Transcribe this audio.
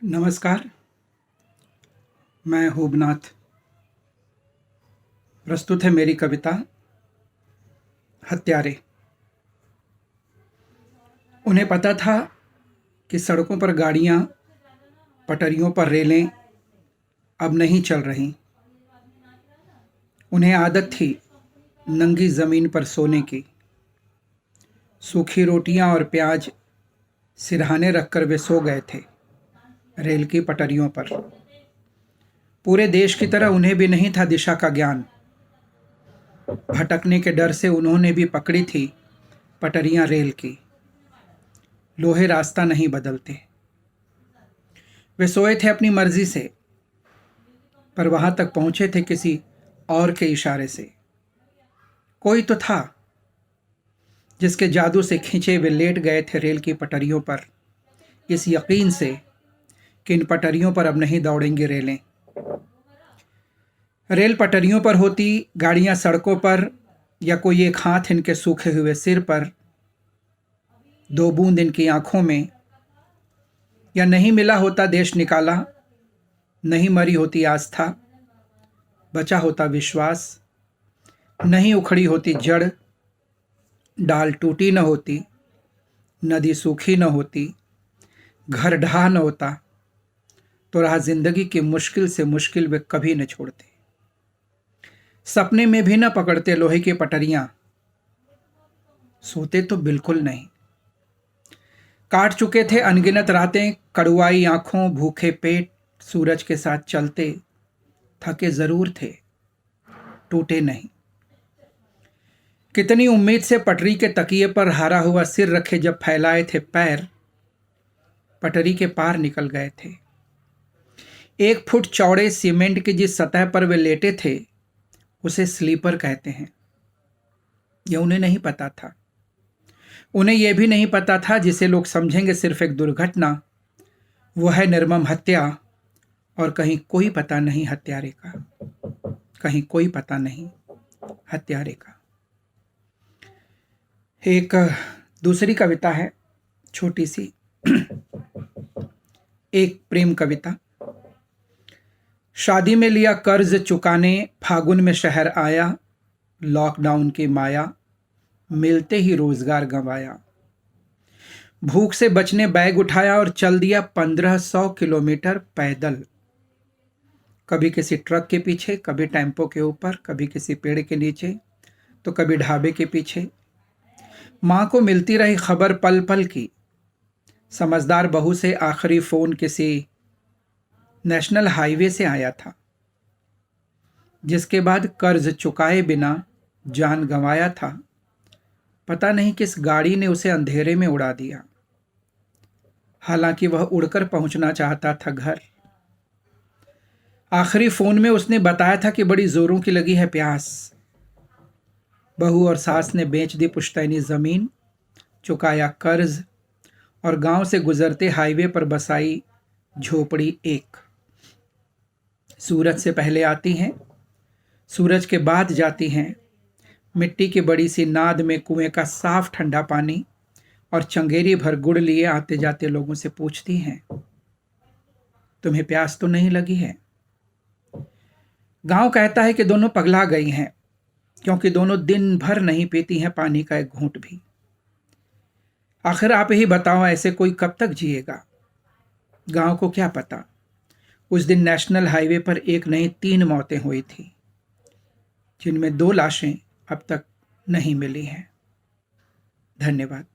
नमस्कार, मैं होबनाथ। प्रस्तुत है मेरी कविता हत्यारे। उन्हें पता था कि सड़कों पर गाड़ियां, पटरियों पर रेलें अब नहीं चल रहीं। उन्हें आदत थी नंगी ज़मीन पर सोने की। सूखी रोटियां और प्याज सिरहाने रखकर वे सो गए थे रेल की पटरियों पर। पूरे देश की तरह उन्हें भी नहीं था दिशा का ज्ञान। भटकने के डर से उन्होंने भी पकड़ी थी पटरियां रेल की। लोहे रास्ता नहीं बदलते। वे सोए थे अपनी मर्जी से, पर वहां तक पहुंचे थे किसी और के इशारे से। कोई तो था जिसके जादू से खींचे वे लेट गए थे रेल की पटरियों पर, इस यकीन से कि इन पटरियों पर अब नहीं दौड़ेंगी रेलें। रेल पटरियों पर होती, गाड़ियां सड़कों पर, या कोई एक हाथ इनके सूखे हुए सिर पर, दो बूंद इनकी आंखों में, या नहीं मिला होता देश निकाला, नहीं मरी होती आस्था, बचा होता विश्वास, नहीं उखड़ी होती जड़, डाल टूटी न होती, नदी सूखी न होती, घर ढहा न होता, तो राह जिंदगी की मुश्किल से मुश्किल वे कभी न छोड़ते। सपने में भी न पकड़ते लोहे की पटरियां, सोते तो बिल्कुल नहीं। काट चुके थे अनगिनत रातें, कड़ुआई आंखों, भूखे पेट, सूरज के साथ चलते। थके जरूर थे, टूटे नहीं। कितनी उम्मीद से पटरी के तकिए पर हारा हुआ सिर रखे जब फैलाए थे पैर, पटरी के पार निकल गए थे। 1 फुट चौड़े सीमेंट की जिस सतह पर वे लेटे थे, उसे स्लीपर कहते हैं। यह उन्हें नहीं पता था। उन्हें यह भी नहीं पता था जिसे लोग समझेंगे सिर्फ एक दुर्घटना, वह है निर्मम हत्या। और कहीं कोई पता नहीं हत्यारे का, कहीं कोई पता नहीं हत्यारे का। एक दूसरी कविता है, छोटी सी, एक प्रेम कविता। शादी में लिया कर्ज चुकाने, फागुन में शहर आया, लॉकडाउन की माया, मिलते ही रोजगार गंवाया। भूख से बचने बैग उठाया और चल दिया 1500 किलोमीटर पैदल। कभी किसी ट्रक के पीछे, कभी टेम्पो के ऊपर, कभी किसी पेड़ के नीचे, तो कभी ढाबे के पीछे। मां को मिलती रही खबर पल पल की। समझदार बहू से आखिरी फोन किसी नेशनल हाईवे से आया था, जिसके बाद कर्ज चुकाए बिना जान गंवाया था। पता नहीं किस गाड़ी ने उसे अंधेरे में उड़ा दिया। हालांकि वह उड़कर पहुंचना चाहता था घर। आखिरी फोन में उसने बताया था कि बड़ी जोरों की लगी है प्यास। बहू और सास ने बेच दी पुश्तैनी जमीन, चुकाया कर्ज, और गांव से गुजरते हाईवे पर बसाई झोपड़ी एक। सूरज से पहले आती हैं, सूरज के बाद जाती हैं। मिट्टी की बड़ी सी नाद में कुएं का साफ ठंडा पानी, और चंगेरी भर गुड़ लिए आते जाते लोगों से पूछती हैं, तुम्हें प्यास तो नहीं लगी है? गांव कहता है कि दोनों पगला गई हैं, क्योंकि दोनों दिन भर नहीं पीती हैं पानी का एक घूंट भी। आखिर आप ही बताओ, ऐसे कोई कब तक जिएगा? गांव को क्या पता, उस दिन नेशनल हाईवे पर एक नहीं 3 मौतें हुई थी, जिनमें 2 लाशें अब तक नहीं मिली हैं। धन्यवाद।